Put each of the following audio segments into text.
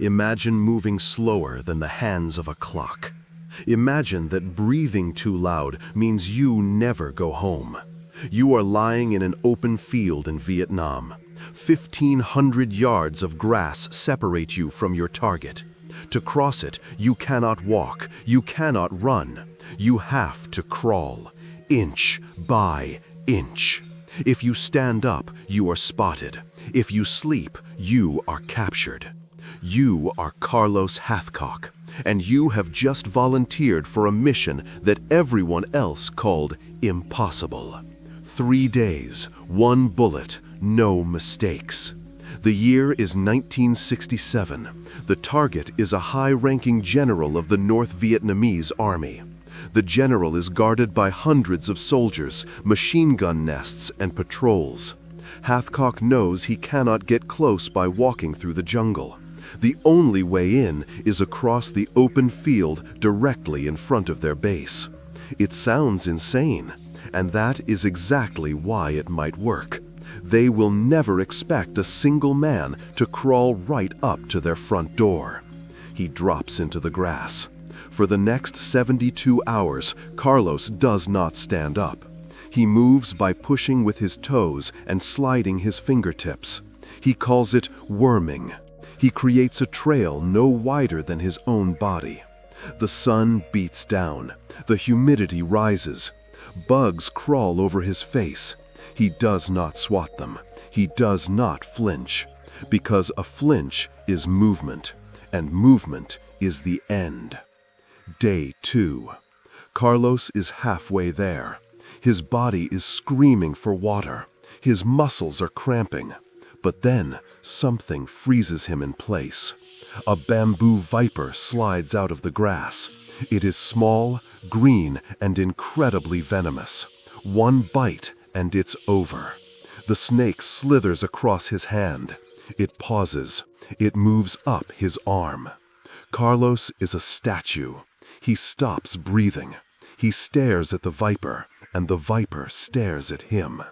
Imagine moving slower than the hands of a clock. Imagine that breathing too loud means you never go home. You are lying in an open field in Vietnam. 1,500 yards of grass separate you from your target. To cross it, you cannot walk, you cannot run. You have to crawl, inch by inch. If you stand up, you are spotted. If you sleep, you are captured. You are Carlos Hathcock, and you have just volunteered for a mission that everyone else called impossible. 3 days, 1 bullet, no mistakes. The year is 1967. The target is a high-ranking general of the North Vietnamese army. The general is guarded by hundreds of soldiers, machine gun nests, and patrols. Hathcock knows he cannot get close by walking through the jungle. The only way in is across the open field directly in front of their base. It sounds insane, and that is exactly why it might work. They will never expect a single man to crawl right up to their front door. He drops into the grass. For the next 72 hours, Carlos does not stand up. He moves by pushing with his toes and sliding his fingertips. He calls it worming. He creates a trail no wider than his own body. The sun beats down. The humidity rises. Bugs crawl over his face. He does not swat them. He does not flinch. Because a flinch is movement, and movement is the end. Day 2. Carlos is halfway there. His body is screaming for water. His muscles are cramping. But then, something freezes him in place. A bamboo viper slides out of the grass. It is small, green, and incredibly venomous. One bite, and it's over. The snake slithers across his hand. It pauses. It moves up his arm. Carlos is a statue. He stops breathing. He stares at the viper, and the viper stares at him.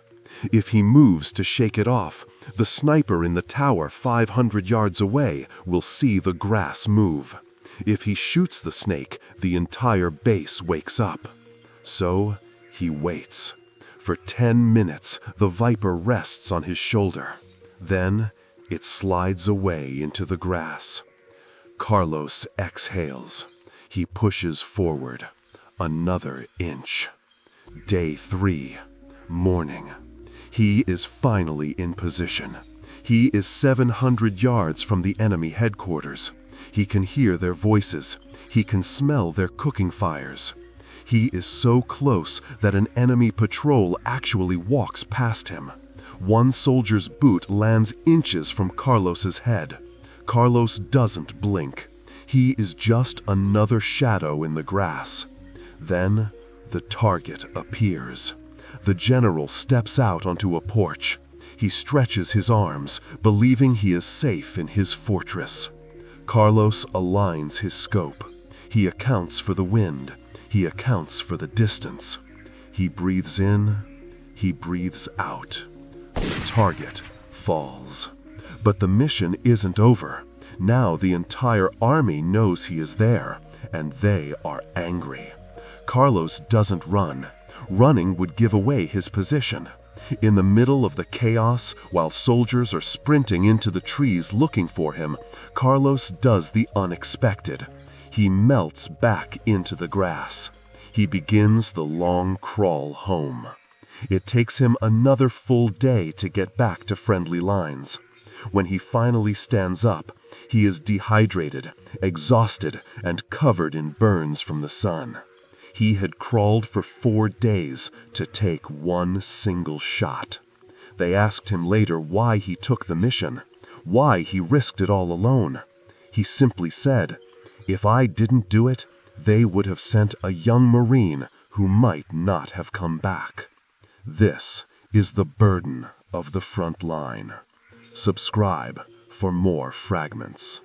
If he moves to shake it off, the sniper in the tower 500 yards away will see the grass move. If he shoots the snake, the entire base wakes up. So he waits. For 10 minutes, the viper rests on his shoulder. Then it slides away into the grass. Carlos exhales. He pushes forward. Another inch. Day 3. Morning. He is finally in position. He is 700 yards from the enemy headquarters. He can hear their voices. He can smell their cooking fires. He is so close that an enemy patrol actually walks past him. One soldier's boot lands inches from Carlos's head. Carlos doesn't blink. He is just another shadow in the grass. Then the target appears. The general steps out onto a porch. He stretches his arms, believing he is safe in his fortress. Carlos aligns his scope. He accounts for the wind. He accounts for the distance. He breathes in. He breathes out. The target falls. But the mission isn't over. Now the entire army knows he is there, and they are angry. Carlos doesn't run. Running would give away his position. In the middle of the chaos, while soldiers are sprinting into the trees looking for him, Carlos does the unexpected. He melts back into the grass. He begins the long crawl home. It takes him another full day to get back to friendly lines. When he finally stands up, he is dehydrated, exhausted, and covered in burns from the sun. He had crawled for 4 days to take one single shot. They asked him later why he took the mission, why he risked it all alone. He simply said, "If I didn't do it, they would have sent a young Marine who might not have come back." This is the burden of the front line. Subscribe for more fragments.